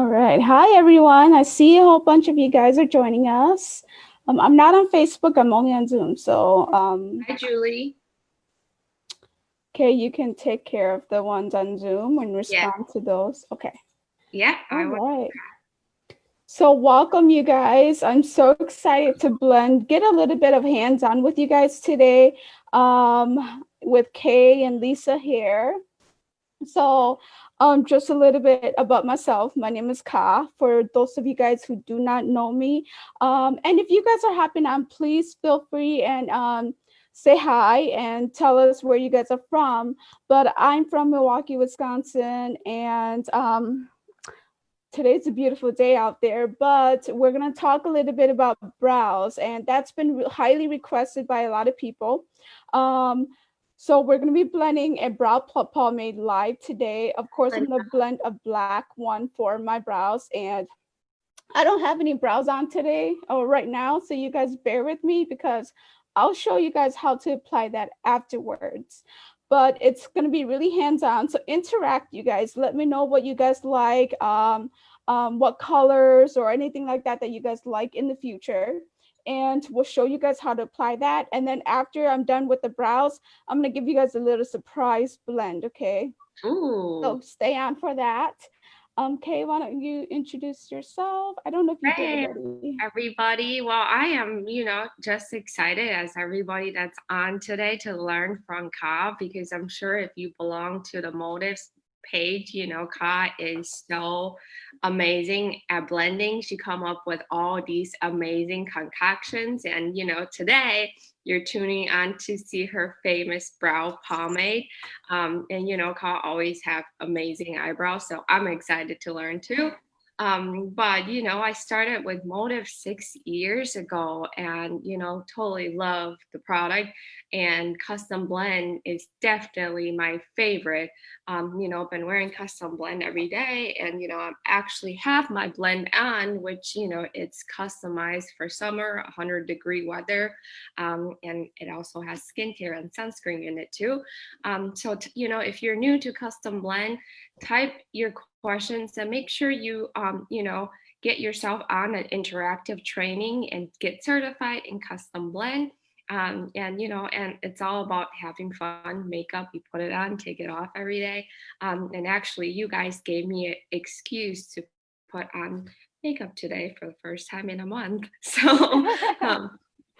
right. Hi, everyone. I see a whole bunch of you guys are joining us. I'm not on Facebook. I'm only on Zoom. So, Hi, Julie. okay, you can take care of the ones on Zoom and Yeah, respond to those. Okay. yeah, All I was. right. So, welcome, you guys. I'm so excited to get a little bit of hands-on with you guys today, with Kay and Lisa here. So, just a little bit about myself. My name is Ka. For those of you guys who do not know me, and if you guys are hopping on, please feel free and say hi and tell us where you guys are from. But I'm from Milwaukee, Wisconsin, and today's a beautiful day out there. But we're gonna talk a little bit about brows, and that's been highly requested by a lot of people. Um, so we're gonna be blending a brow pomade live today. Of course, I'm gonna blend a black one for my brows, and I don't have any brows on today or right now, so you guys bear with me because I'll show you guys how to apply that afterwards. But it's gonna be really hands-on. So interact, you guys. Let me know what you guys like, what colors or anything like that that you guys like in the future. And we'll show you guys how to apply that. And then after I'm done with the brows, I'm gonna give you guys a little surprise blend, okay? Ooh, So stay on for that. Kay, why don't you introduce yourself? I don't know if you did hey, already. everybody. Well, I am, just excited as everybody that's on today to learn from Ka because I'm sure if you belong to the motives page, Ka is so amazing at blending. She come up with all these amazing concoctions. And, today you're tuning on to see her famous brow pomade. And Ka always have amazing eyebrows. So I'm excited to learn too. But I started with Motive 6 years ago and totally love the product. And custom blend is definitely my favorite. Been wearing custom blend every day, and I actually have my blend on, which it's customized for summer, 100-degree weather, and it also has skincare and sunscreen in it too. So if you're new to custom blend, type your questions and make sure you get yourself on an interactive training and get certified in custom blend. And it's all about having fun makeup. You put it on, take it off every day. And actually you guys gave me an excuse to put on makeup today for the first time in a month. So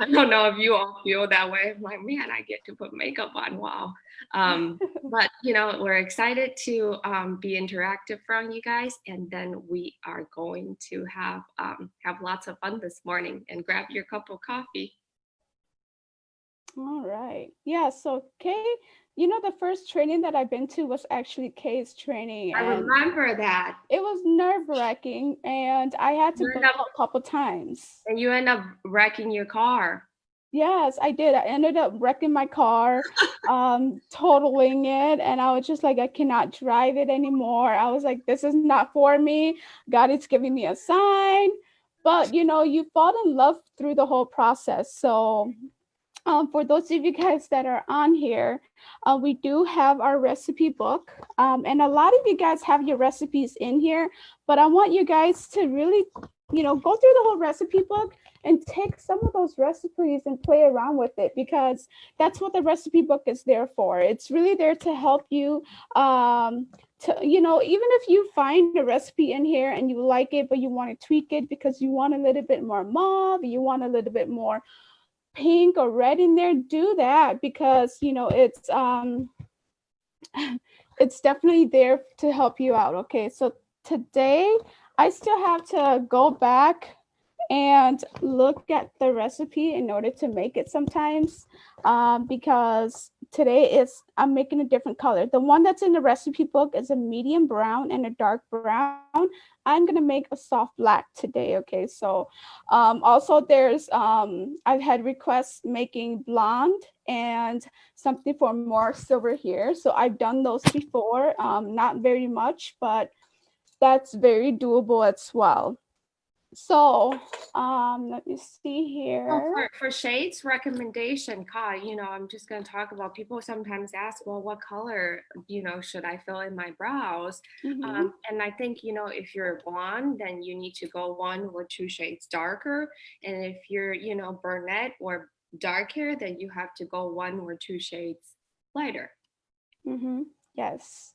I don't know if you all feel that way. I'm like, man, I get to put makeup on. Wow. But we're excited to be interactive from you guys, and then we are going to have lots of fun this morning. And grab your cup of coffee. All right. Yeah, so Kay, the first training that I've been to was actually Kay's training, I and remember that. it was nerve-wracking, and I had to You go end up a couple times. and you end up wrecking your car. Yes, I did. I ended up wrecking my car, totaling it, and I was just like, I cannot drive it anymore. I was like, this is not for me. God is giving me a sign. But you fall in love through the whole process. So for those of you guys that are on here, we do have our recipe book. And a lot of you guys have your recipes in here, but I want you guys to really, go through the whole recipe book and take some of those recipes and play around with it, because that's what the recipe book is there for. It's really there to help you, even if you find a recipe in here and you like it, but you want to tweak it because you want a little bit more mauve, you want a little bit more pink or red in there, do that, because it's definitely there to help you out. Okay, so today I still have to go back and look at the recipe in order to make it sometimes, because today I'm making a different color. The one that's in the recipe book is a medium brown and a dark brown. I'm gonna make a soft black today. Okay, so also there's I've had requests making blonde and something for more silver here, so I've done those before, not very much, but that's very doable as well. So Let me see Well, here. for shades recommendation, Ka, I'm just going to talk about people sometimes ask, well, what color, should I fill in my brows? Mm-hmm. And I think, if you're blonde, then you need to go 1 or 2 shades darker. And if you're, brunette or dark hair, then you have to go 1 or 2 shades lighter. Mm-hmm. Yes.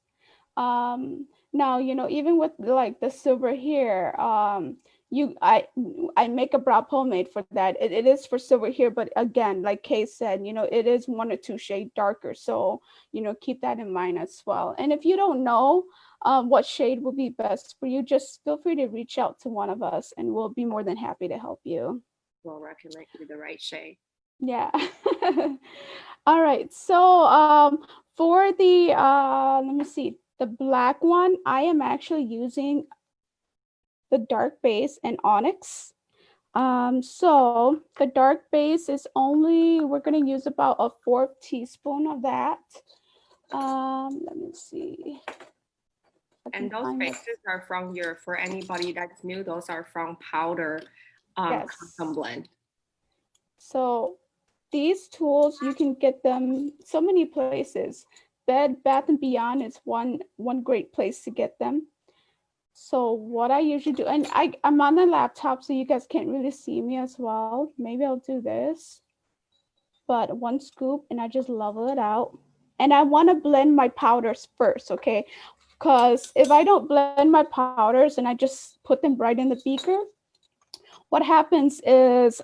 Now, even with like the silver hair, you I make a brow pomade for that. It is for silver hair, but again, like Kay said, it is 1 or 2 shade darker. So, keep that in mind as well. And if you don't know what shade will be best for you, just feel free to reach out to one of us and we'll be more than happy to help you. We'll recommend you the right shade. Yeah. All right. So for the let me see, the black one, I am actually using the dark base and onyx. So the dark base is only, we're gonna use about a 4th teaspoon of that. Let me see. And those bases are from for anybody that's new, those are from powder Yes. custom blend. So these tools, you can get them so many places. Bed Bath and Beyond is one great place to get them. So what I usually do, and I'm on the laptop, so you guys can't really see me as well. Maybe I'll do this, but 1 scoop, and I just level it out. And I want to blend my powders first, okay? Because if I don't blend my powders and I just put them right in the beaker, what happens is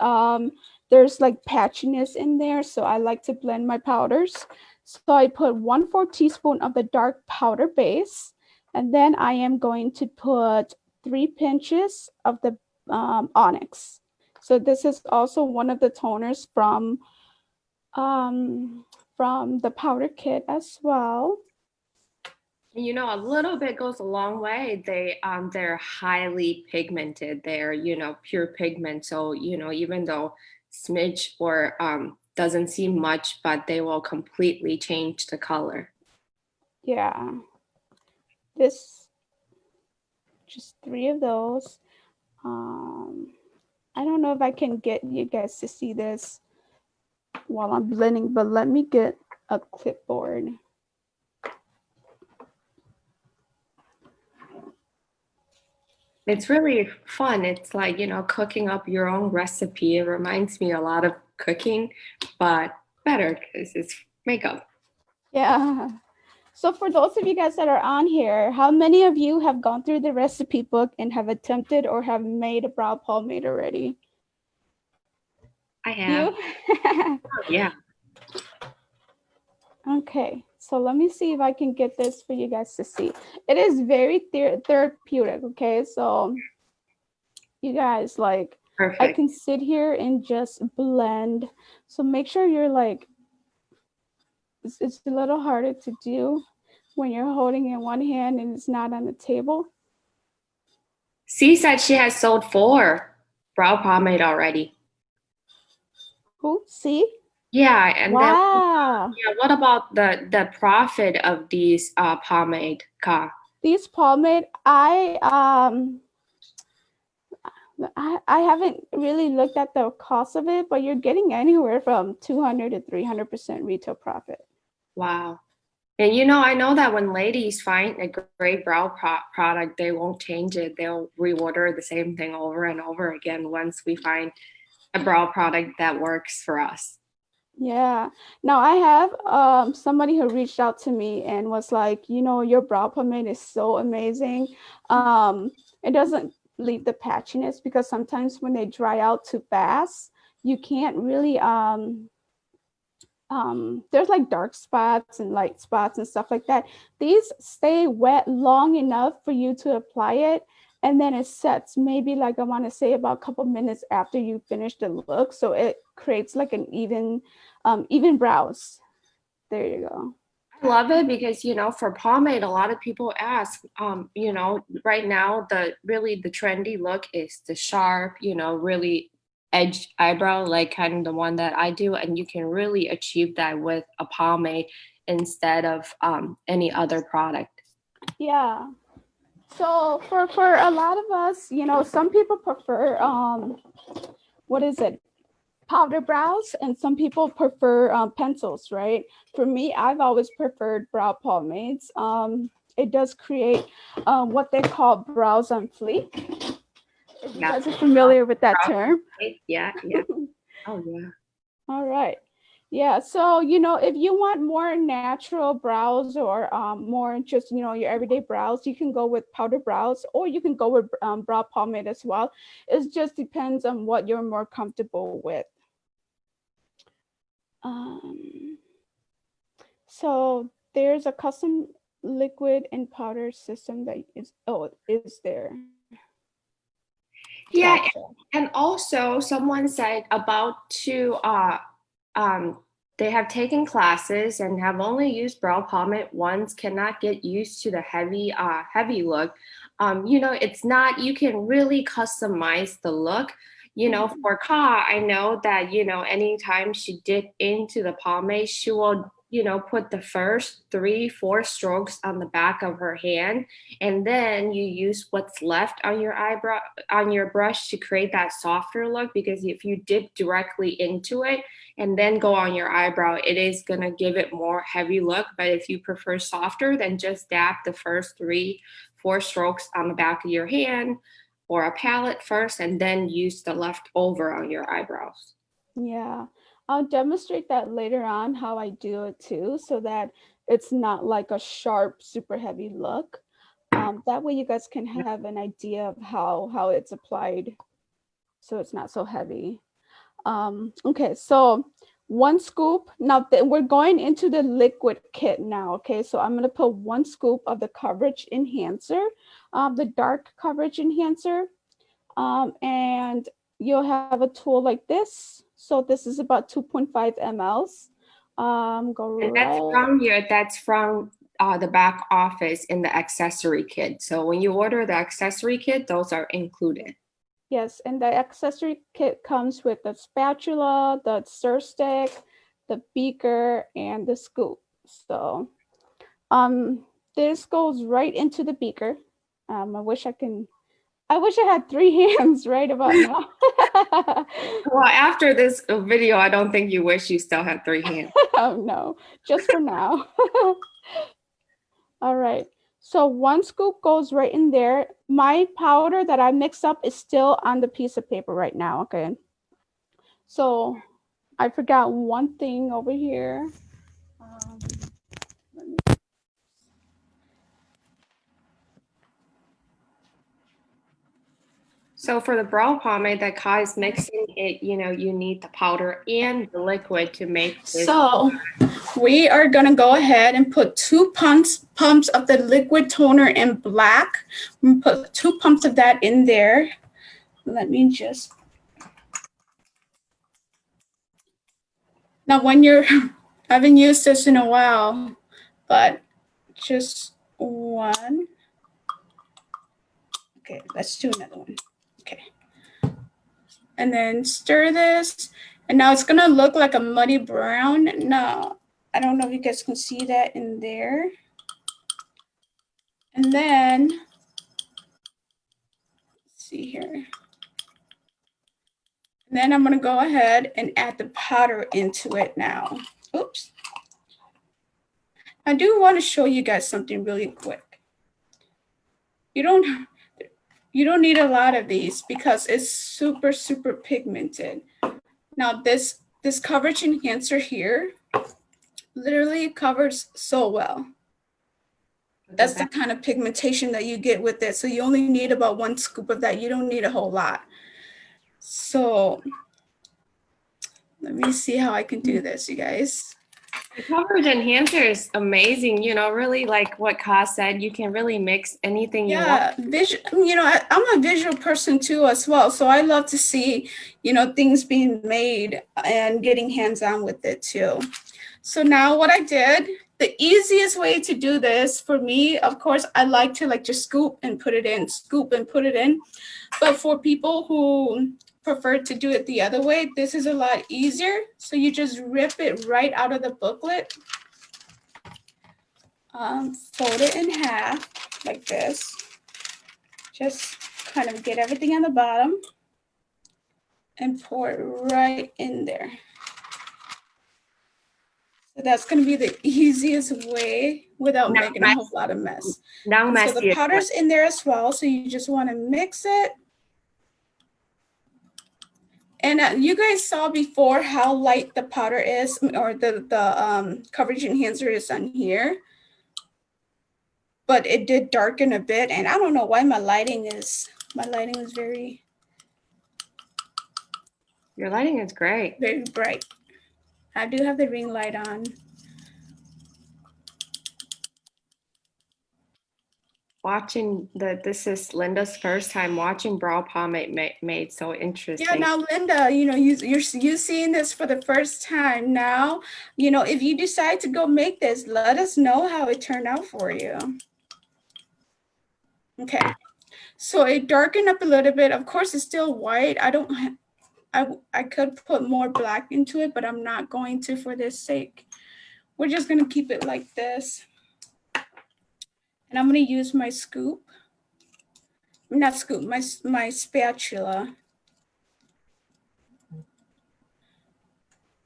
there's like patchiness in there. So I like to blend my powders. So I put 1/4 teaspoon of the dark powder base. And then I am going to put 3 pinches of the onyx. So this is also one of the toners from the powder kit as well. A little bit goes a long way. They're highly pigmented. They're, pure pigment. So, even though smidge or doesn't seem much, but they will completely change the color. Yeah. This, just 3 of those. I don't know if I can get you guys to see this while I'm blending, but let me get a clipboard. It's really fun. It's like, cooking up your own recipe. It reminds me a lot of cooking, but better because it's makeup. Yeah. So for those of you guys that are on here, how many of you have gone through the recipe book and have attempted or have made a brow pomade already? I have. You? Oh, yeah. Okay, so let me see if I can get this for you guys to see. It is very therapeutic, okay? So you guys, like, I Perfect. can sit here and just blend. So make sure you're like, it's a little harder to do when you're holding in one hand and it's not on the table. C said she has sold 4 brow pomade already. Who? See? Yeah, and then Wow. yeah, what about the profit of these pomade, Ka? These pomade, I haven't really looked at the cost of it, but you're getting anywhere from 200 to 300% retail profit. Wow. And I know that when ladies find a great brow product, they won't change it. They'll reorder the same thing over and over again once we find a brow product that works for us. Yeah. Now I have somebody who reached out to me and was like, your brow pomade is so amazing. It doesn't leave the patchiness because sometimes when they dry out too fast, you can't really there's like dark spots and light spots and stuff like that. These stay wet long enough for you to apply it, and then it sets maybe, like, I want to say about a couple minutes after you finish the look, so it creates like an even brows. There you go. I love it because, for pomade, a lot of people ask, right now, the trendy look is the sharp, really edge eyebrow, like kind of the one that I do. And you can really achieve that with a pomade instead of any other product. Yeah. So for a lot of us, you know, some people prefer what is it? Powder brows, and some people prefer pencils, right? For me, I've always preferred brow pomades. It does create what they call brows on fleek. If you Yeah. guys are familiar with that term. Yeah, yeah. Oh, yeah. All right. Yeah, so you know, if you want more natural brows or more just you know your everyday brows, you can go with powder brows, or you can go with brow pomade as well. It just depends on what you're more comfortable with. Um, so there's a custom liquid and powder system that is there. Yeah, Gotcha. and also someone said about to um they have taken classes and have only used brow pomade once, cannot get used to the heavy look. You know, it's not, you can really customize the look. You know, for Ka, I know that, you know, anytime she dip into the pomade, she will, you know, put the first 3, 4 strokes on the back of her hand, and then you use what's left on your eyebrow on your brush to create that softer look, because if you dip directly into it and then go on your eyebrow, it is going to give it more heavy look. But if you prefer softer, then just dab the first 3, 4 strokes on the back of your hand or a palette first, and then use the leftover on your eyebrows. Yeah, I'll demonstrate that later on how I do it too, so that it's not like a sharp, super heavy look. That way you guys can have an idea of how it's applied, so it's not so heavy. Okay, so 1 scoop. Now we're going into the liquid kit now. Okay, so I'm gonna put 1 scoop of the coverage enhancer, the dark coverage enhancer, and you'll have a tool like this. So this is about 2.5 mLs. Go And right. that's from the back office in the accessory kit. So when you order the accessory kit, those are included. Yes, and the accessory kit comes with the spatula, the stir stick, the beaker, and the scoop. So this goes right into the beaker. I wish I had 3 hands right about now. Well, after this video, I don't think you wish you still had 3 hands. Oh no, just for now. All right. So 1 scoop goes right in there. My powder that I mixed up is still on the piece of paper right now. Okay. So I forgot one thing over here. Um, So for the brow pomade that Kai is mixing it, you know, you need the powder and the liquid to make this. So we are gonna go ahead and put 2 pumps of the liquid toner in black. I'm gonna put 2 pumps of that in there. Let me just. Now when you're, I haven't used this in a while, but just one. Okay, let's do another one. Okay. And then stir this. And now it's gonna look like a muddy brown. No, I don't know if you guys can see that in there. And then, let's see here. And then I'm gonna go ahead and add the powder into it now. Oops. I do want to show you guys something really quick. You don't need a lot of these because it's super, super pigmented. Now this coverage enhancer here literally covers so well. That's the kind of pigmentation that you get with it. So you only need about 1 scoop of that. You don't need a whole lot. So let me see how I can do this, you guys. The coverage enhancer is amazing. You know, really like what Ka said, you can really mix anything you want. You know, I'm a visual person too as well. So I love to see, you know, things being made and getting hands-on with it too. So now what I did, the easiest way to do this for me, of course, I like to just scoop and put it in, scoop and put it in. But for people who prefer to do it the other way, this is a lot easier. So you just rip it right out of the booklet, fold it in half like this. just kind of get everything on the bottom and pour it right in there. So that's going to be the easiest way without making a whole lot of mess. Now so the powder's in there as well, so you just want to mix it. And you guys saw before how light the powder is, or the coverage enhancer is on here. But it did darken a bit, and I don't know why my lighting is very... Your lighting is great. Very bright. I do have the ring light on. This is Linda's first time watching brow pomade made so interesting. Yeah, now Linda, you know, you're seeing this for the first time now. You know, if you decide to go make this, let us know how it turned out for you. Okay, so it darkened up a little bit. Of course, it's still white. I could put more black into it, but I'm not going to for this sake. We're just gonna keep it like this. And I'm gonna use my scoop. Not scoop, my spatula.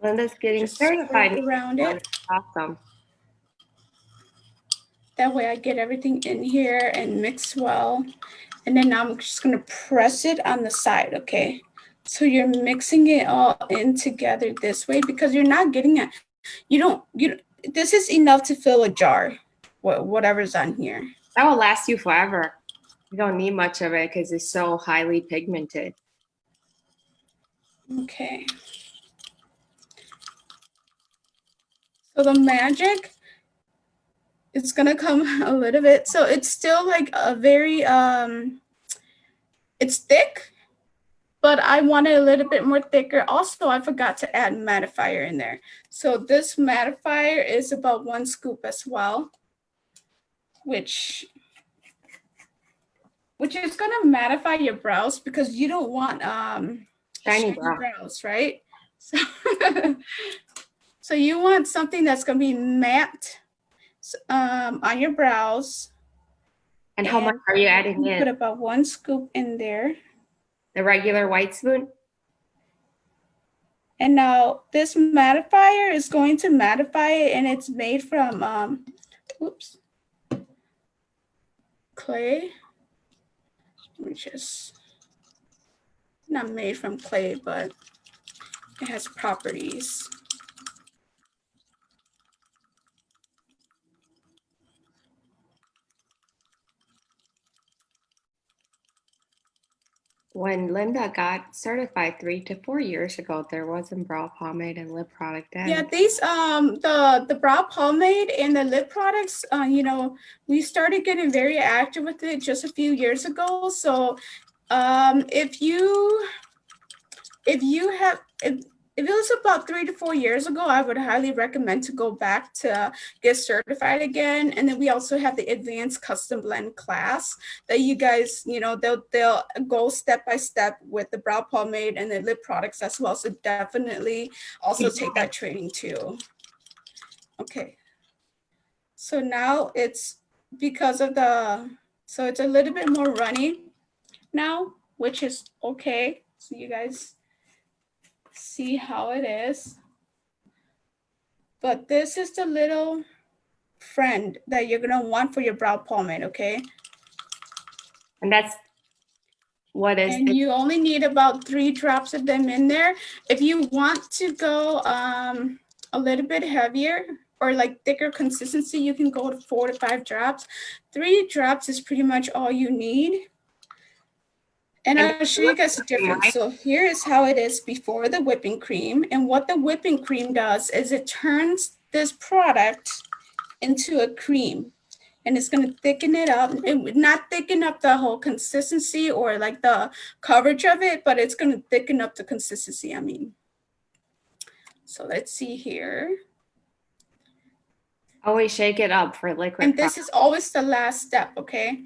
Linda's getting just certified around it. Awesome. That way I get everything in here and mix well. And then I'm just gonna press it on the side, okay? So you're mixing it all in together this way, because you're not getting it. This is enough to fill a jar, whatever's on here. That will last you forever. You don't need much of it because it's so highly pigmented. Okay. So the magic, it's gonna come a little bit. So it's still like a very, it's thick, but I want it a little bit more thicker. Also, I forgot to add mattifier in there. So this mattifier is about 1 scoop as well, which is gonna mattify your brows, because you don't want shiny brows, right? So, so you want something that's gonna be matte on your brows. And how much are you adding in? Put about 1 scoop in there. The regular white spoon? And now this mattifier is going to mattify it, and it's made from, oops, clay. Let me just, not made from clay, but it has properties. When Linda got certified 3 to 4 years ago, there wasn't brow pomade and lip product then. Yeah, these the brow pomade and the lip products, you know, we started getting very active with it just a few years ago. So if it was about 3 to 4 years ago, I would highly recommend to go back to get certified again. And then we also have the advanced custom blend class that you guys, you know, they'll go step by step with the brow pomade and the lip products as well. So definitely also take that training too. Okay. So now it's because of so it's a little bit more runny now, which is okay. So you guys see how it is. But this is the little friend that you're gonna want for your brow pomade, okay? And that's what is. And you only need about 3 drops of them in there. If you want to go a little bit heavier or like thicker consistency, you can go to 4 to 5 drops. 3 drops is pretty much all you need. And I'll show you guys the difference. So here is how it is before the whipping cream. And what the whipping cream does is it turns this product into a cream. And it's going to thicken it up. It would not thicken up the whole consistency or like the coverage of it, but it's going to thicken up the consistency, I mean. So let's see here. Always shake it up for liquid. And this is always the last step, okay?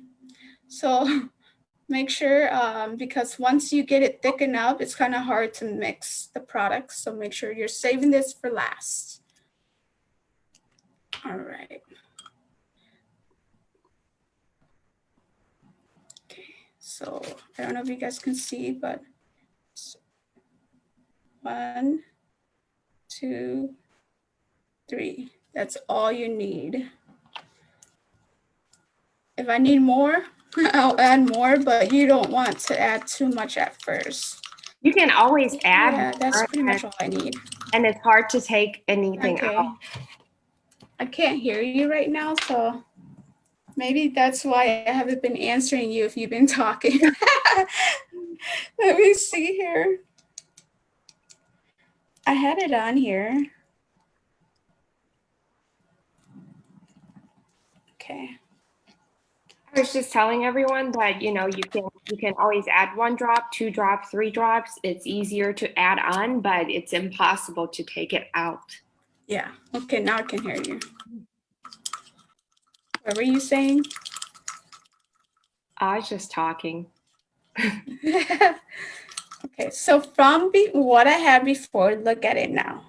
So make sure, because once you get it thickened up, it's kind of hard to mix the products. So make sure you're saving this for last. All right. Okay, So I don't know if you guys can see, but 1, 2, 3. That's all you need. If I need more, I'll add more, but you don't want to add too much at first. You can always add Yeah, that's more, pretty much all I need. and it's hard to take anything Okay. out. I can't hear you right now, so maybe that's why I haven't been answering you if you've been talking. Let me see here. I had it on here. Okay. I was just telling everyone that you can always add 1 drop, 2 drops, 3 drops. It's easier to add on, but it's impossible to take it out. Yeah. Okay, now I can hear you. What were you saying? I was just talking. Okay, so from what I had before, look at it now.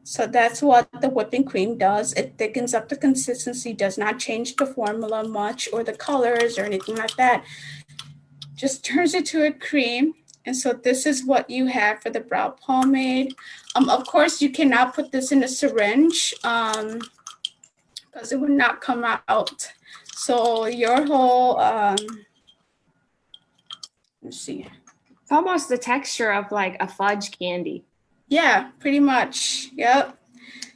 So that's what the whipping cream does. It thickens up the consistency, does not change the formula much or the colors or anything like that. Just turns it to a cream. And so this is what you have for the brow pomade. Of course, you cannot put this in a syringe because it would not come out. So your whole, let's see. It's almost the texture of like a fudge candy. Yeah, pretty much. Yep.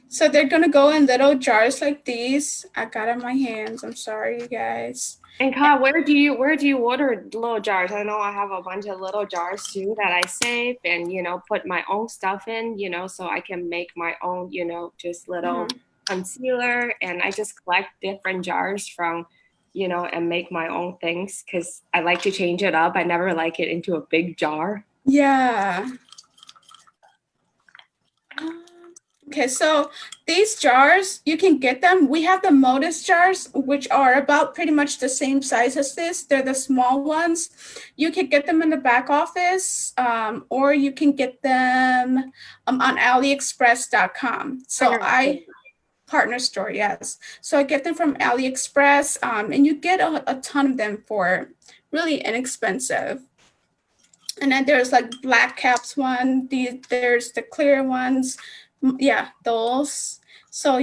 So they're gonna go in little jars like these. I got it in my hands. I'm sorry, you guys. And Ka, where do you order little jars? I know I have a bunch of little jars too that I save and put my own stuff in, so I can make my own, just little concealer, and I just collect different jars from, and make my own things because I like to change it up. I never like it into a big jar. Yeah. Okay, so these jars, you can get them. We have the Modus jars, which are about pretty much the same size as this. They're the small ones. You can get them in the back office, or you can get them on AliExpress.com. So partner store, yes. So I get them from AliExpress, and you get a ton of them for really inexpensive. And then there's like black caps one. There's the clear ones. Yeah, those. So,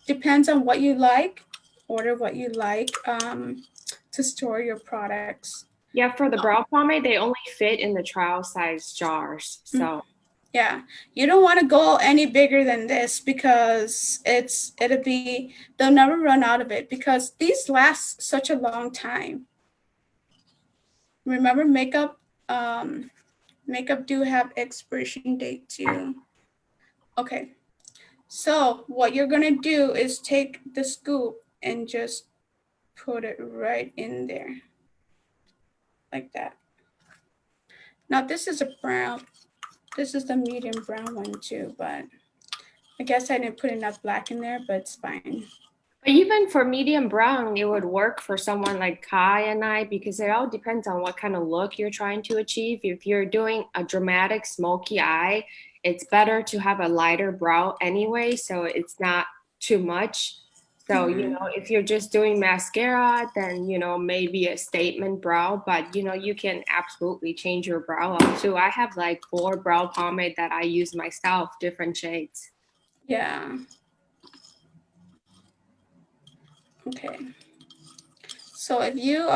depends on what you like. Order what you like to store your products. Yeah, for the brow pomade, they only fit in the trial size jars. So yeah, you don't want to go any bigger than this because they'll never run out of it because these last such a long time. Remember, makeup do have expiration date too. Okay, so what you're gonna do is take the scoop and just put it right in there, like that. Now this is a brown, this is the medium brown one too, but I guess I didn't put enough black in there, but it's fine. But even for medium brown, it would work for someone like Kai and I because it all depends on what kind of look you're trying to achieve. If you're doing a dramatic smoky eye, it's better to have a lighter brow anyway, so it's not too much. So, if you're just doing mascara, then, maybe a statement brow, but, you can absolutely change your brow up too. I have like 4 brow pomade that I use myself, different shades. Yeah. Okay. So if you,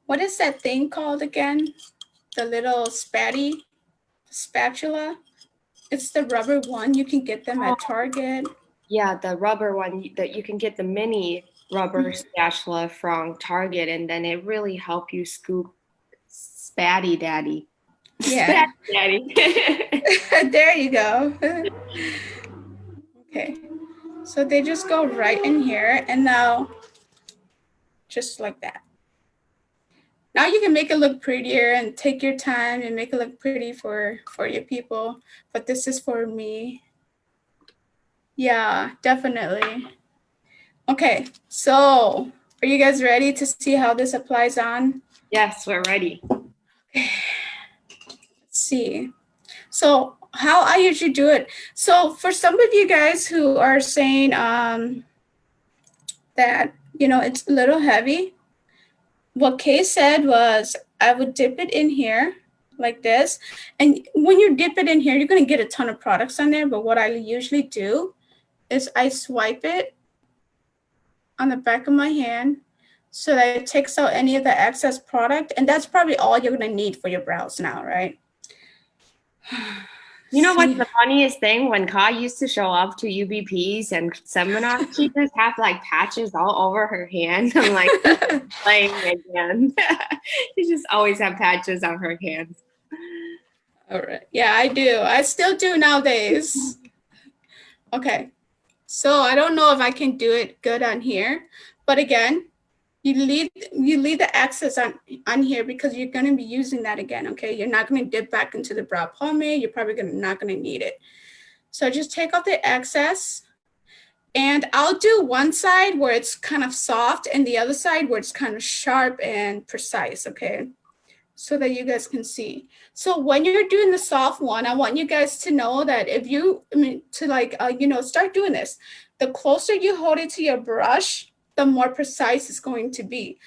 what is that thing called again? The little spatula. It's the rubber one. You can get them at Target. Yeah, the rubber one that you can get the mini rubber spatula from Target, and then it really help you scoop spatty daddy. Yeah. Spatty daddy. There you go. Okay. So they just go right in here, and now just like that. Now you can make it look prettier and take your time and make it look pretty for your people. But this is for me. Yeah, definitely. Okay, so are you guys ready to see how this applies on? Yes, we're ready. Let's see. So how I usually do it. So for some of you guys who are saying that, it's a little heavy, what Kay said was I would dip it in here like this. And when you dip it in here, you're going to get a ton of products on there. But what I usually do is I swipe it on the back of my hand so that it takes out any of the excess product. And that's probably all you're going to need for your brows now, right? You know what's the funniest thing? When Ka used to show up to UBPs and seminars, she just have like patches all over her hand. I'm like, playing again. She just always have patches on her hands. All right. Yeah, I do. I still do nowadays. Okay. So I don't know if I can do it good on here, but again, you leave the excess on here because you're going to be using that again. Okay, you're not going to dip back into the brow pomade. You're probably not going to need it. So just take off the excess, and I'll do one side where it's kind of soft and the other side where it's kind of sharp and precise. Okay, so that you guys can see. So when you're doing the soft one, I want you guys to know that if you, start doing this, the closer you hold it to your brush, the more precise it's going to be.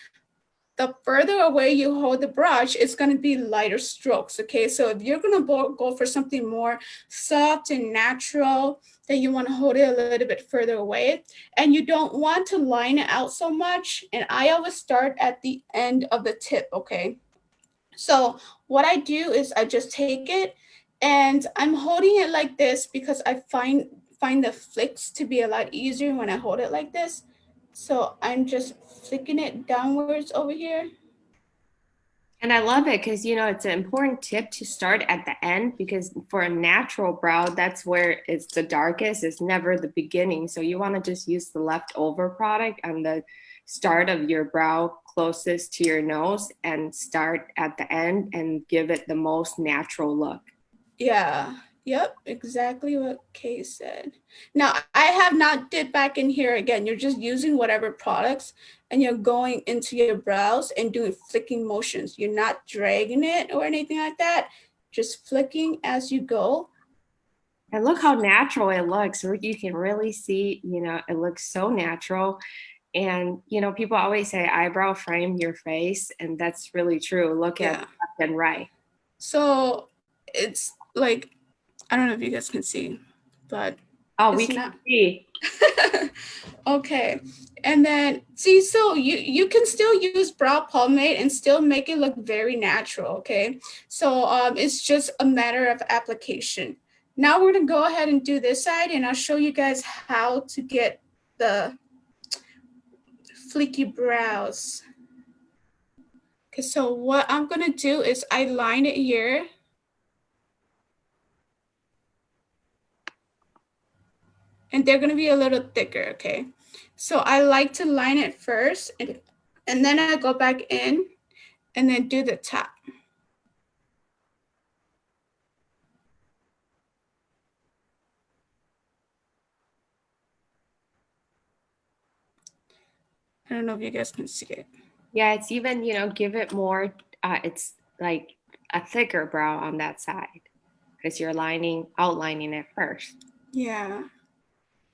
The further away you hold the brush, it's going to be lighter strokes, okay? So if you're going to go for something more soft and natural, then you want to hold it a little bit further away. And you don't want to line it out so much. And I always start at the end of the tip, okay? So what I do is I just take it and I'm holding it like this because I find the flicks to be a lot easier when I hold it like this. So I'm just flicking it downwards over here. And I love it because, you know, it's an important tip to start at the end because for a natural brow, that's where it's the darkest. It's never the beginning. So you want to just use the leftover product on the start of your brow closest to your nose and start at the end and give it the most natural look. Yeah. Yep, exactly what Kay said. Now, I have not dipped back in here again. You're just using whatever products and you're going into your brows and doing flicking motions. You're not dragging it or anything like that. Just flicking as you go. And look how natural it looks. You can really see, you know, it looks so natural. And, you know, people always say eyebrow frame your face. And that's really true. Look at left and right. So it's like, I don't know if you guys can see, but we can see. Okay, and then see, so you can still use brow pomade and still make it look very natural. Okay, so it's just a matter of application. Now we're gonna go ahead and do this side, and I'll show you guys how to get the fleeky brows. Okay, so what I'm gonna do is I line it here. And they're gonna be a little thicker, okay? So I like to line it first and then I go back in and then do the top. I don't know if you guys can see it. Yeah, it's even, you know, give it more, it's like a thicker brow on that side because you're outlining it first. Yeah.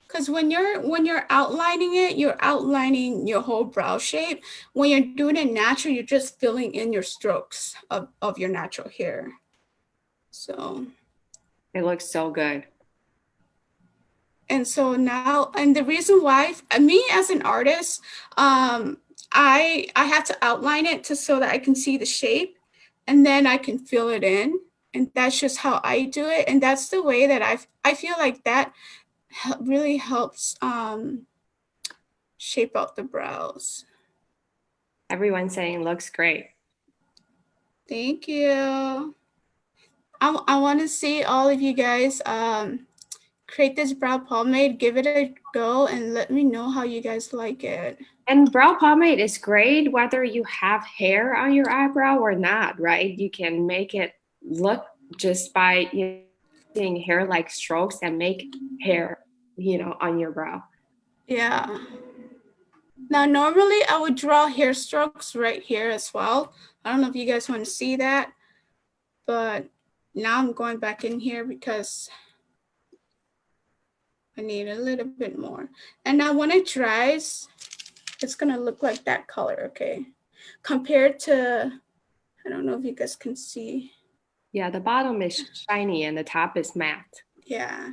Because when you're outlining it, you're outlining your whole brow shape. When you're doing it natural, you're just filling in your strokes of your natural hair. So it looks so good. And so now, and the reason why, me as an artist, I have to outline it so that I can see the shape, and then I can fill it in, and that's just how I do it, and that's the way that I feel like that really helps shape out the brows. Everyone's saying looks great. Thank you. I want to see all of you guys create this brow pomade, give it a go, and let me know how you guys like it. And brow pomade is great whether you have hair on your eyebrow or not, right? You can make it look just by using hair-like strokes and make hair, you know, on your brow. Yeah. Now, normally I would draw hair strokes right here as well. I don't know if you guys want to see that, but now I'm going back in here because I need a little bit more. And now when it dries, it's gonna look like that color, okay? compared to, I don't know if you guys can see. Yeah, the bottom is shiny and the top is matte. Yeah.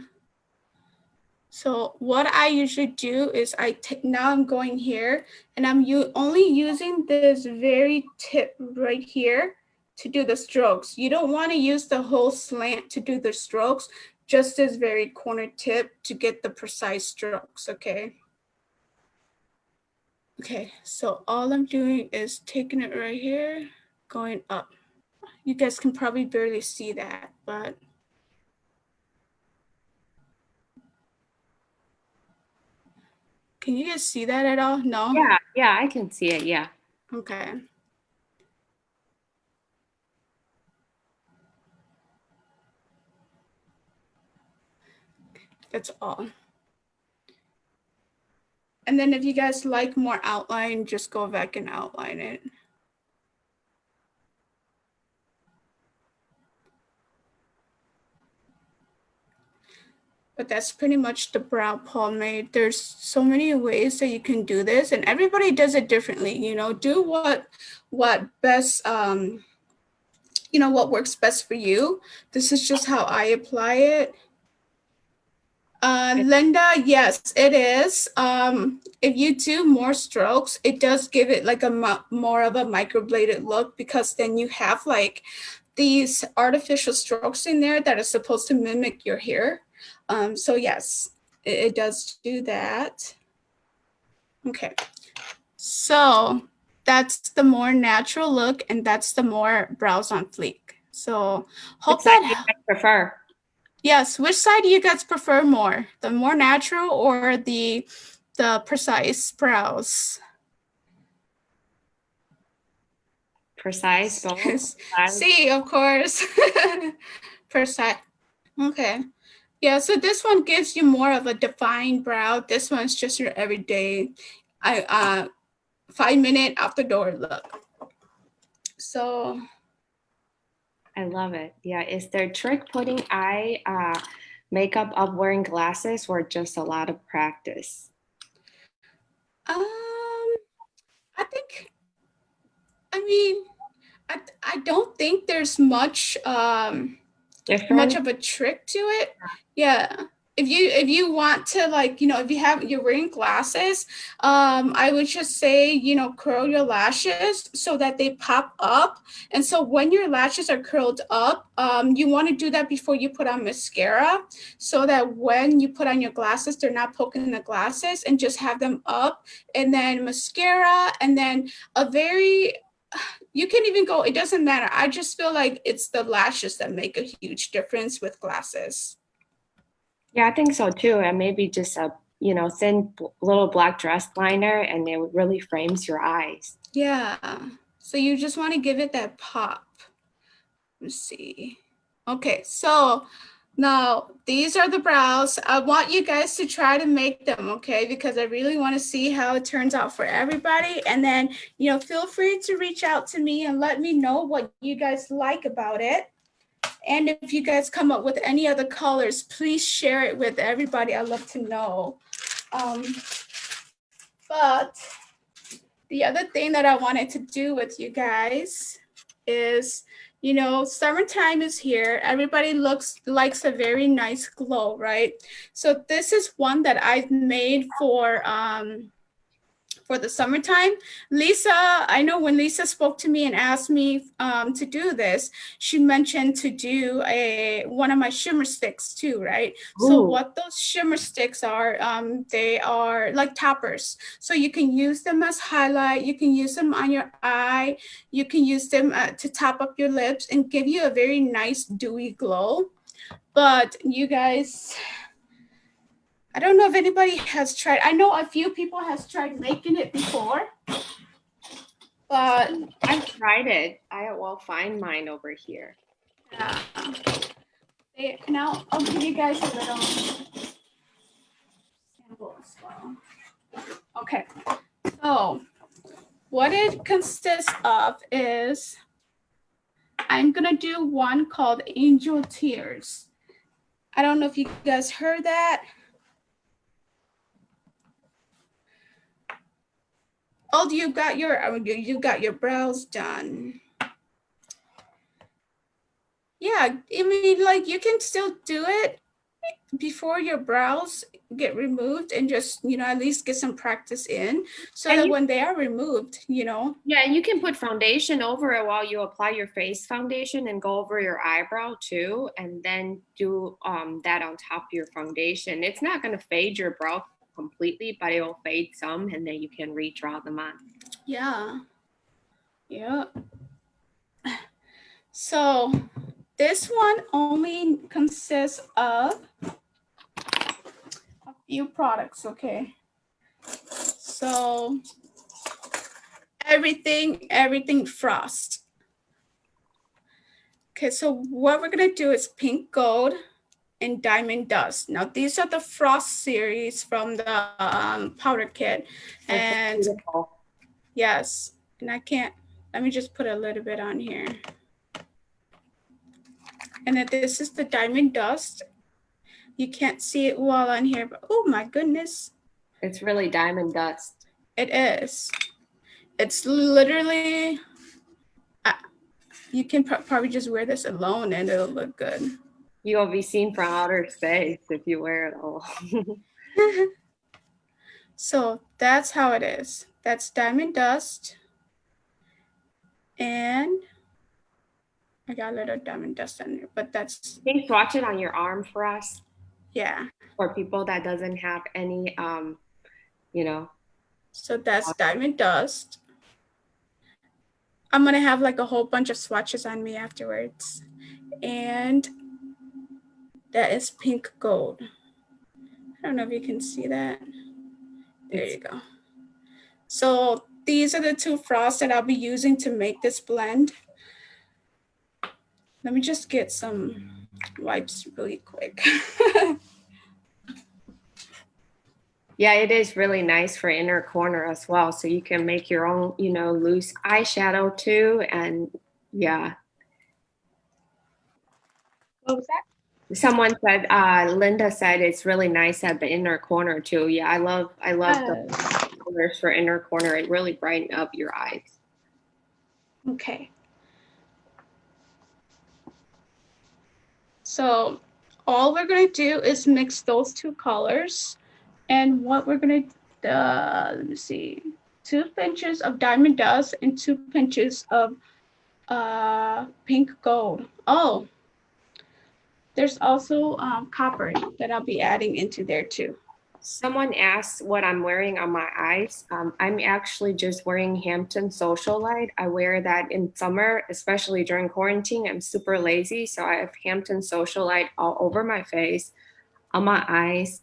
So what I usually do is now I'm going here and I'm only using this very tip right here to do the strokes. You don't want to use the whole slant to do the strokes, just this very corner tip to get the precise strokes, okay? Okay, so all I'm doing is taking it right here, going up. You guys can probably barely see that, but can you guys see that at all? No? Yeah, I can see it, yeah. Okay. That's all. And then if you guys like more outline, just go back and outline it. But that's pretty much the brow pomade. There's so many ways that you can do this, and everybody does it differently. You know, do what best, you know, what works best for you. This is just how I apply it. Linda, yes, it is. If you do more strokes, it does give it like a more of a microbladed look, because then you have like these artificial strokes in there that are supposed to mimic your hair. So yes, it does do that. Okay, so that's the more natural look, and that's the more brows on fleek. So hope Which side that. do you guys prefer? Yes, which side do you guys prefer more? The more natural or the precise brows? Precise, both? See, of course. Precise. Okay. Yeah, so this one gives you more of a defined brow. This one's just your everyday 5-minute out the door look. So I love it. Yeah, is there trick putting eye makeup up wearing glasses or just a lot of practice? I think, I mean, I don't think there's much Different? of a trick to it. Yeah. If you want to, like, you know, if you're wearing glasses, I would just say, you know, curl your lashes so that they pop up. And so when your lashes are curled up, you want to do that before you put on mascara, so that when you put on your glasses, they're not poking the glasses, and just have them up, and then mascara, and then a very, you can even go, it doesn't matter. I just feel like it's the lashes that make a huge difference with glasses. Yeah, I think so too. And maybe just a, thin little black dress liner and it really frames your eyes. Yeah. So you just want to give it that pop. Let's see. Okay, so now these are the brows. I want you guys to try to make them, okay? Because I really want to see how it turns out for everybody. And then, you know, feel free to reach out to me and let me know what you guys like about it. And if you guys come up with any other colors, please share it with everybody. I'd love to know. But the other thing that I wanted to do with you guys is, you know, summertime is here. Everybody likes a very nice glow, right? So this is one that I've made for the summertime. Lisa, I know when Lisa spoke to me and asked me to do this, she mentioned to do one of my shimmer sticks too, right? Ooh. So what those shimmer sticks are, they are like toppers. So you can use them as highlight, you can use them on your eye, you can use them to top up your lips and give you a very nice dewy glow. But you guys, I don't know if anybody has tried. I know a few people has tried making it before, but I've tried it. I will find mine over here. Yeah. Now I'll give you guys a little sample as well. Okay, so what it consists of is I'm gonna do one called Angel Tears. I don't know if you guys heard that. Oh, you got your brows done. Yeah, I mean, like you can still do it before your brows get removed and just, at least get some practice in so And that you, when they are removed, yeah, and you can put foundation over it while you apply your face foundation and go over your eyebrow too, and then do that on top of your foundation. It's not going to fade your brow completely, but it will fade some, and then you can redraw them on. Yeah. Yeah. So this one only consists of a few products, okay? So everything frost. Okay, so what we're gonna do is pink gold and diamond dust. Now these are the frost series from the powder kit. That's And beautiful. yes, and let me just put a little bit on here. And then this is the diamond dust. You can't see it well on here, but oh my goodness. It's really diamond dust. It is. It's literally, you can probably just wear this alone and it'll look good. You will be seen from outer space if you wear it all. So that's how it is. That's diamond dust. And I got a little diamond dust on there, but that's, Can you swatch it on your arm for us? yeah. For people that doesn't have any, you know. So that's diamond dust. I'm gonna have like a whole bunch of swatches on me afterwards. And that is pink gold. I don't know if you can see that. There you go. So these are the two frosts that I'll be using to make this blend. Let me just get some wipes really quick. Yeah, it is really nice for inner corner as well. So you can make your own, loose eyeshadow too. And yeah. What was that? Someone said, Linda said it's really nice at the inner corner too. Yeah, I love the colors for inner corner. It really brighten up your eyes. Okay. So all we're gonna do is mix those two colors. And what we're gonna, let me see, 2 pinches of diamond dust and 2 pinches of pink gold. Oh, there's also copper that I'll be adding into there too. Someone asked what I'm wearing on my eyes. I'm actually just wearing Hampton Socialite. I wear that in summer, especially during quarantine. I'm super lazy, so I have Hampton Socialite all over my face, on my eyes,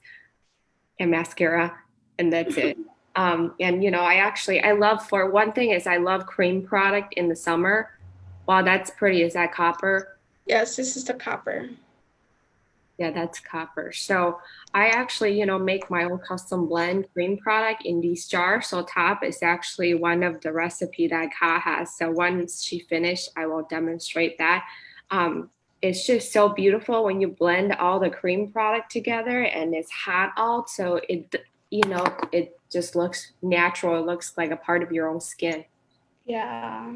and mascara, and that's it. And I love, for one thing is I love cream product in the summer. Wow, that's pretty. Is that copper? Yes, this is the copper. Yeah, that's copper. So I actually, make my own custom blend cream product in these jars. So top is actually one of the recipe that Ka has. So once she finished, I will demonstrate that. It's just so beautiful when you blend all the cream product together and it's hot out. So it just looks natural. It looks like a part of your own skin. Yeah.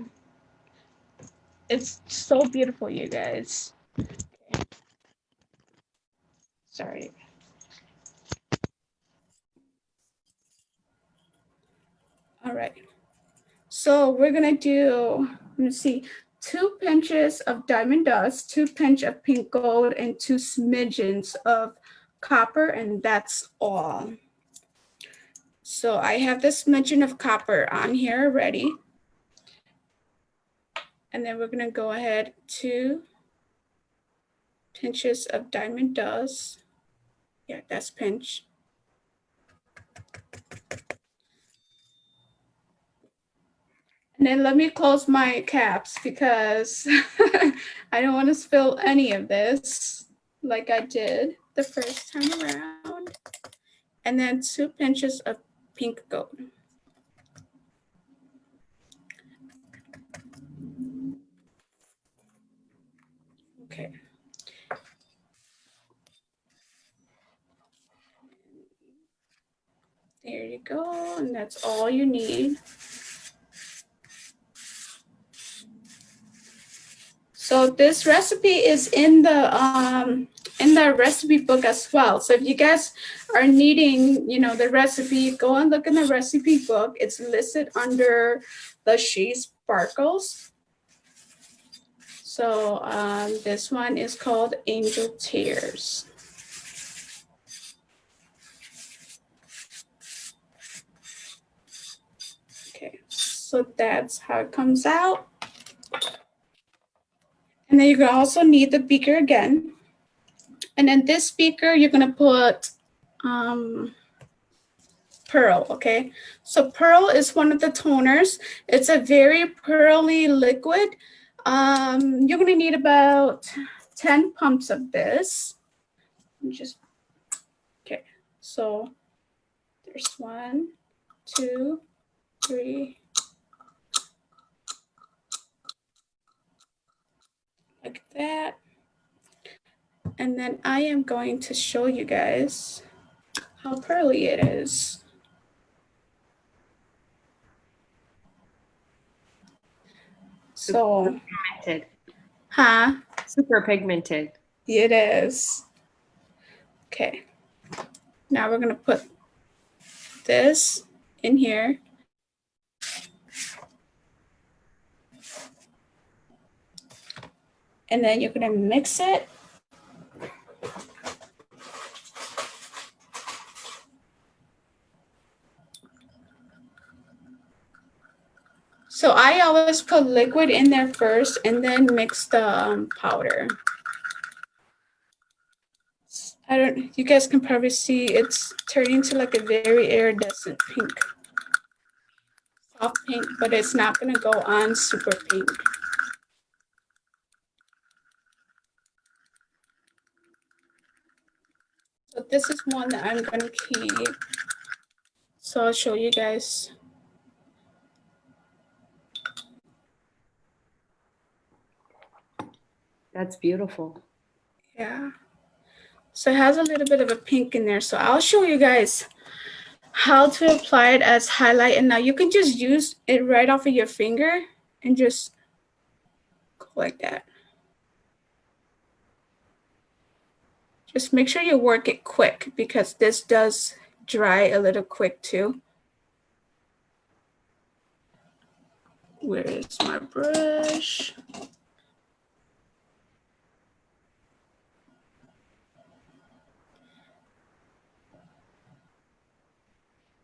It's so beautiful, you guys. Sorry. All right. So we're gonna do, let me see, 2 pinches of diamond dust, 2 pinch of pink gold, and 2 smidgens of copper, and that's all. So I have this smidgen of copper on here already. And then we're gonna go ahead, 2 pinches of diamond dust. Yeah, that's pinch. And then let me close my caps because I don't want to spill any of this like I did the first time around. And then 2 pinches of pink gold. Okay. There you you go, and that's all you need. So this recipe is in the recipe book as well. So if you guys are needing, you know, the recipe, go and look in the recipe book. It's listed under the She Sparkles. So this one is called Angel Tears. Okay, so that's how it comes out. And then you're gonna also need the beaker again. And then this beaker, you're gonna put pearl, okay? So pearl is one of the toners. It's a very pearly liquid. You're gonna need about 10 pumps of this. Just, okay, so there's 1, 2, 3, like that. And then I am going to show you guys how pearly it is. So, Super pigmented. huh? Super pigmented. It is. Okay. Now we're gonna put this in here. And then you're gonna mix it. So I always put liquid in there first and then mix the powder. You guys can probably see it's turning to like a very iridescent pink. Soft pink, but it's not gonna go on super pink. So this is one that I'm gonna keep. So I'll show you guys. That's beautiful. Yeah. So it has a little bit of a pink in there. So I'll show you guys how to apply it as highlight. And now you can just use it right off of your finger and just go like that. Just make sure you work it quick because this does dry a little quick too. Where is my brush?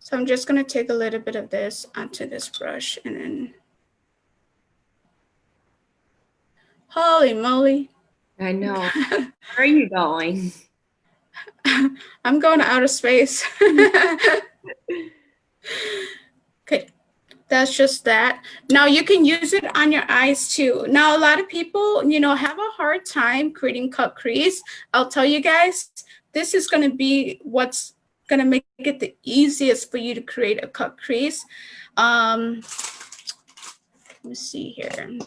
So I'm just gonna take a little bit of this onto this brush and then, holy moly. I know. Where are you going? I'm going to outer space. Okay, that's just that. Now you can use it on your eyes too. Now a lot of people, you know, have a hard time creating cut crease. I'll tell you guys, this is going to be what's going to make it the easiest for you to create a cut crease. Let me see here.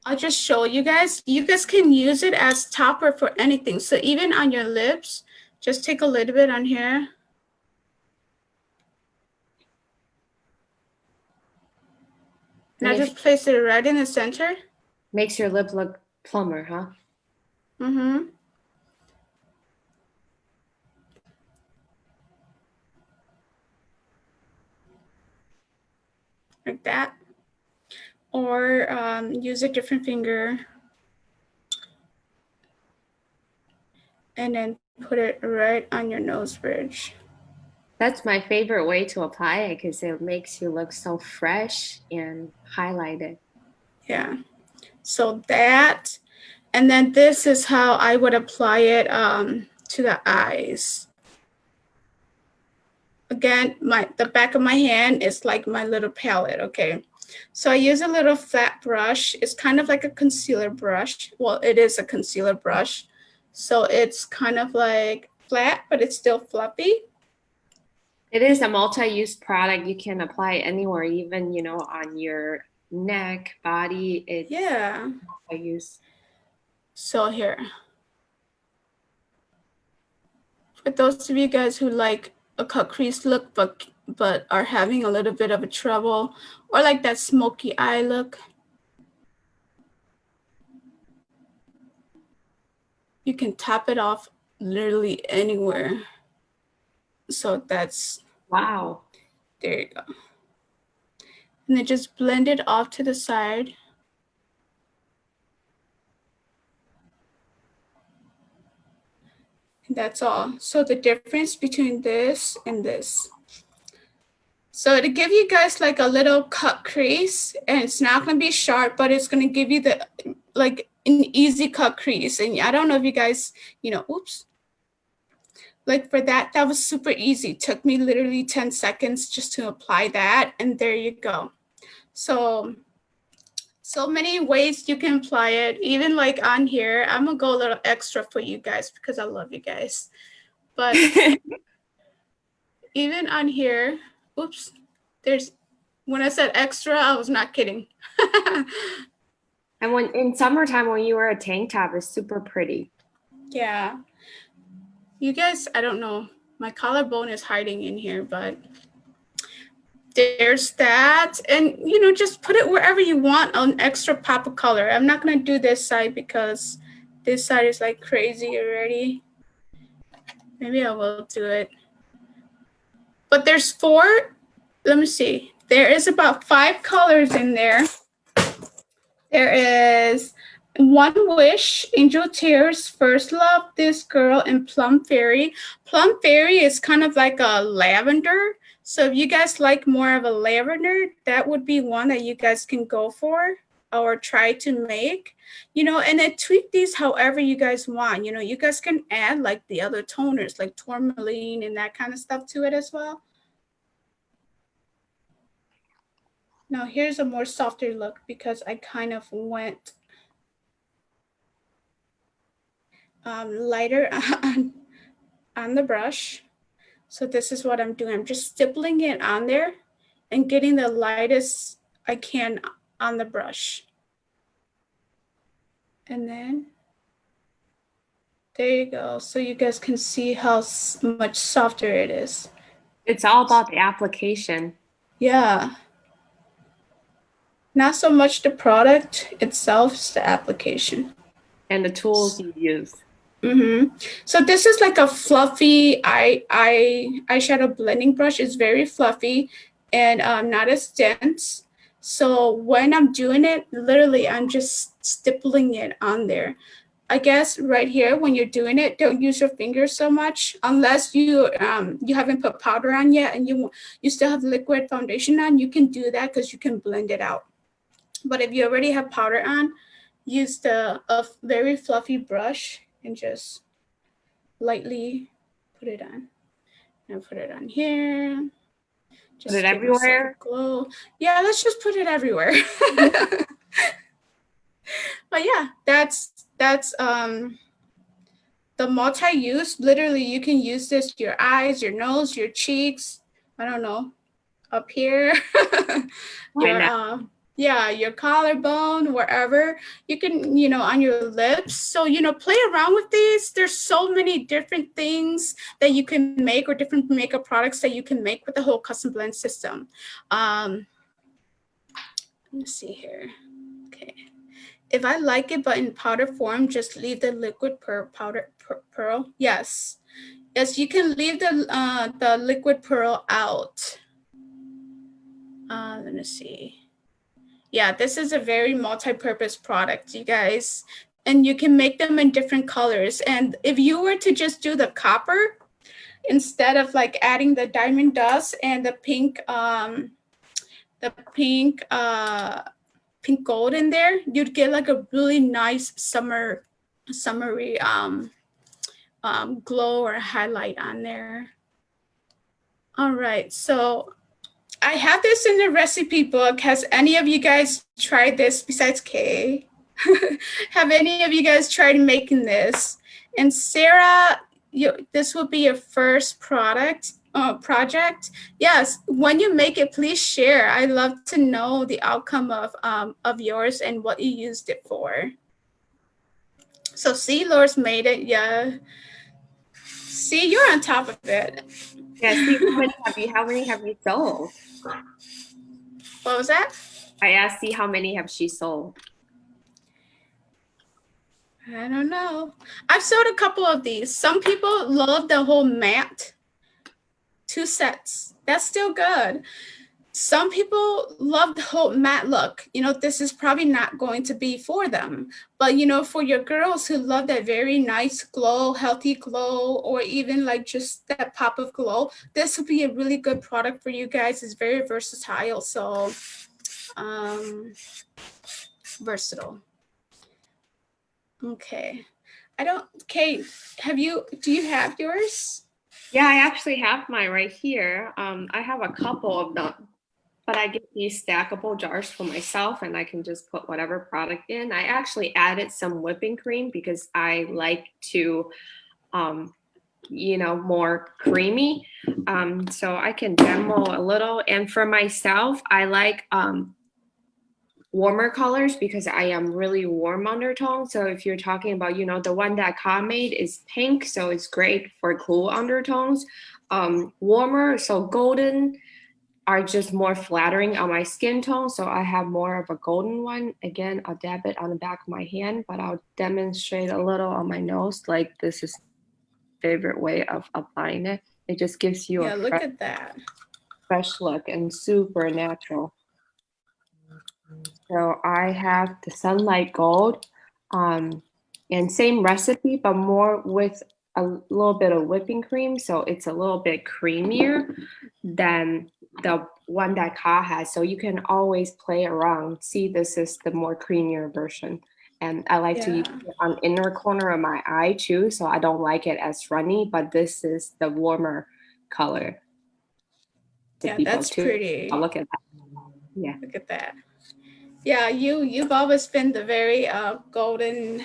I'll just show you guys. You guys can use it as topper for anything. So even on your lips, just take a little bit on here. Now just place it right in the center. Makes your lip look plumber, huh? Mm-hmm. Like that. Or use a different finger. And then put it right on your nose bridge. That's my favorite way to apply it because it makes you look so fresh and highlighted. Yeah. So that, and then this is how I would apply it to the eyes. Again, the back of my hand is like my little palette, okay? So I use a little flat brush. It's kind of like a concealer brush. Well, it is a concealer brush. So it's kind of like flat, but it's still fluffy. It is a multi-use product. You can apply it anywhere, even, you know, on your neck, body. It's multi-use. So here. For those of you guys who like a cut crease look but are having a little bit of a trouble, or like that smoky eye look, you can tap it off literally anywhere. So that's, Wow. there you go. And then just blend it off to the side. And that's all. So the difference between this and this. So to give you guys like a little cut crease, and it's not going to be sharp, but it's going to give you the like an easy cut crease. And I don't know if you guys, you know, oops. Like for that, that was super easy. It took me literally 10 seconds just to apply that. And there you go. So many ways you can apply it. Even like on here, I'm going to go a little extra for you guys because I love you guys. But even on here, oops, there's, when I said extra, I was not kidding. And when in summertime, when you wear a tank top, it's super pretty. Yeah. You guys, I don't know. My collarbone is hiding in here, but there's that. And, you know, just put it wherever you want, an extra pop of color. I'm not going to do this side because this side is like crazy already. Maybe I will do it. But there's 4, let me see. There is about 5 colors in there. There is One Wish, Angel Tears, First Love, This Girl, and Plum Fairy. Plum Fairy is kind of like a lavender. So if you guys like more of a lavender, that would be one that you guys can go for or try to make, you know, and then tweak these however you guys want. You know, you guys can add like the other toners like tourmaline and that kind of stuff to it as well. Now here's a more softer look because I kind of went lighter on the brush. So this is what I'm doing. I'm just stippling it on there and getting the lightest I can on the brush. And then there you go. So you guys can see how much softer it is. It's all about the application. Yeah. Not so much the product itself, it's the application. And the tools you use. Mm-hmm. So this is like a fluffy eyeshadow blending brush. It's very fluffy and not as dense. So when I'm doing it, literally I'm just stippling it on there. I guess right here when you're doing it, don't use your fingers so much unless you haven't put powder on yet and you still have liquid foundation on. You can do that because you can blend it out. But if you already have powder on, use a very fluffy brush and just lightly put it on. And put it on here. Just put it everywhere. Glow. Yeah, let's just put it everywhere. But yeah, that's the multi-use. Literally, you can use this to your eyes, your nose, your cheeks. I don't know, up here. Your collarbone, wherever you can, you know, on your lips. So, you know, play around with these. There's so many different things that you can make or different makeup products that you can make with the whole custom blend system. Let me see here. Okay. If I like it, but in powder form, just leave the liquid pearl. Yes. Yes, you can leave the liquid pearl out. Let me see. Yeah, this is a very multi-purpose product, you guys, and you can make them in different colors. And if you were to just do the copper instead of like adding the diamond dust and the pink gold in there, you'd get like a really nice summery glow or highlight on there. All right, so I have this in the recipe book. Has any of you guys tried this besides Kay? Have any of you guys tried making this? And Sarah, this will be your first project. Yes, when you make it, please share. I'd love to know the outcome of yours and what you used it for. So see, Laura's made it, yeah. See, you're on top of it. Yeah, see, how many have you sold? What was that? I asked, see, how many have she sold? I don't know. I've sold a couple of these. Some people love the whole mat. 2 sets. That's still good. Some people love the whole matte look. You know, this is probably not going to be for them. But, you know, for your girls who love that very nice glow, healthy glow, or even like just that pop of glow, this would be a really good product for you guys. It's very versatile. So, versatile. Okay. Kate, do you have yours? Yeah, I actually have mine right here. I have a couple of them, but I get these stackable jars for myself and I can just put whatever product in. I actually added some whipping cream because I like to, more creamy. So I can demo a little. And for myself, I like warmer colors because I am really warm undertone. So if you're talking about, the one that Ka made is pink, so it's great for cool undertones. Warmer, so golden are just more flattering on my skin tone. So I have more of a golden one. Again, I'll dab it on the back of my hand, but I'll demonstrate a little on my nose. Like this is my favorite way of applying it. It just gives you a look at that. fresh look and super natural. So I have the Sunlight Gold, and same recipe, but more with a little bit of whipping cream. So it's a little bit creamier than the one that Ka has. So you can always play around. See, this is the more creamier version. And I like to use it on inner corner of my eye too. So I don't like it as runny, but this is the warmer color. Yeah, that's pretty. I'll look at that. Yeah. Look at that. Yeah, you've always been the very golden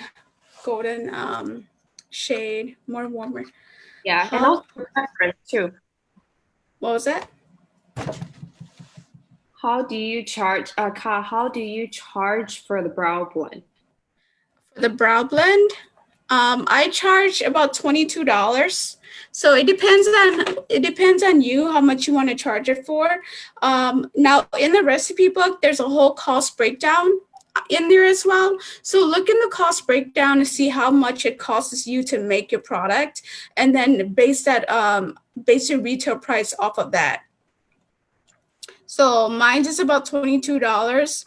shade, more warmer. Yeah, and also preference too. What was that? How do you charge, Ka, how do you charge for the brow blend? For the brow blend, I charge about $22. So it depends on you how much you want to charge it for. Now in the recipe book, there's a whole cost breakdown in there as well. So look in the cost breakdown to see how much it costs you to make your product, and then base your retail price off of that. So mine is about $22.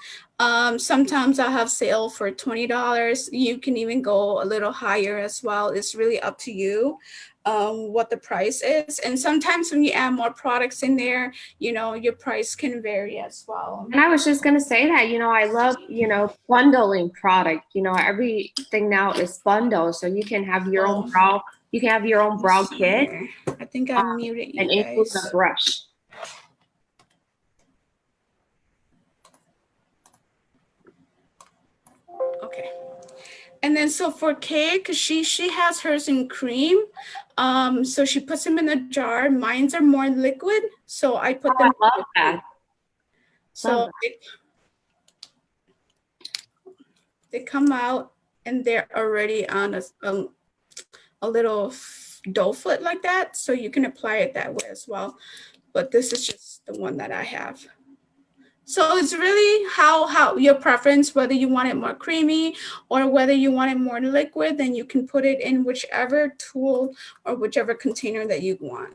Sometimes I have sale for $20. You can even go a little higher as well. It's really up to you what the price is. And sometimes when you add more products in there, your price can vary as well. And I was just gonna say that, I love, bundling product. Everything now is bundled, so you can have your own brow. You can have your own brow kit. I think I'm muted you and guys. include the brush. Okay. And then so for Kay, because she has hers in cream, so she puts them in a jar. Mine's are more liquid, so I put them. I love that. So they come out and they're already on a little dough foot like that, so you can apply it that way as well. But this is just the one that I have. So it's really how your preference, whether you want it more creamy or whether you want it more liquid, then you can put it in whichever tool or whichever container that you want.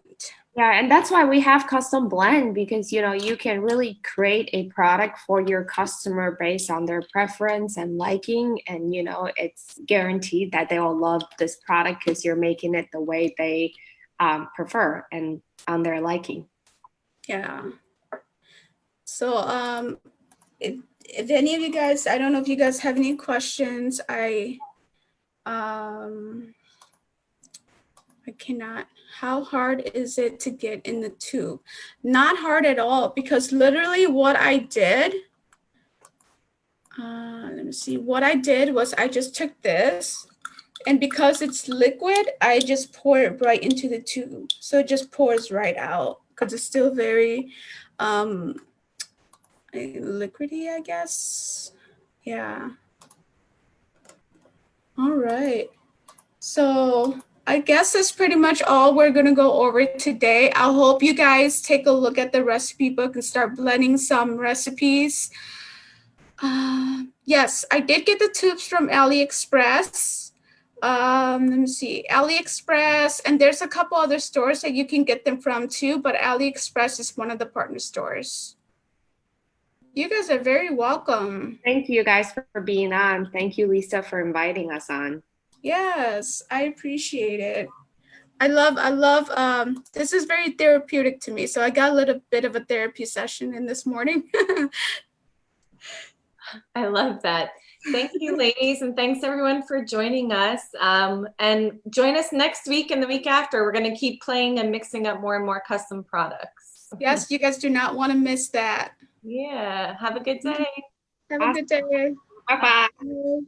Yeah, and that's why we have custom blend, because you can really create a product for your customer based on their preference and liking, and it's guaranteed that they will love this product because you're making it the way they prefer and on their liking. Yeah. So if any of you guys, I don't know if you guys have any questions. I cannot. How hard is it to get in the tube? Not hard at all, because literally what I did, let me see. What I did was I just took this, and because it's liquid, I just pour it right into the tube. So it just pours right out because it's still very liquidy, I guess. Yeah. All right. So I guess that's pretty much all we're going to go over today. I hope you guys take a look at the recipe book and start blending some recipes. Yes, I did get the tubes from AliExpress. Let me see, AliExpress, and there's a couple other stores that you can get them from too, but AliExpress is one of the partner stores. You guys are very welcome. Thank you guys for being on. Thank you, Lisa, for inviting us on. Yes, I appreciate it. I love, this is very therapeutic to me. So I got a little bit of a therapy session in this morning. I love that. Thank you, ladies, and thanks everyone for joining us. And join us next week and the week after. We're going to keep playing and mixing up more and more custom products. Yes, you guys do not want to miss that. Yeah. Have a good day. Have a good day. Bye-bye. Bye.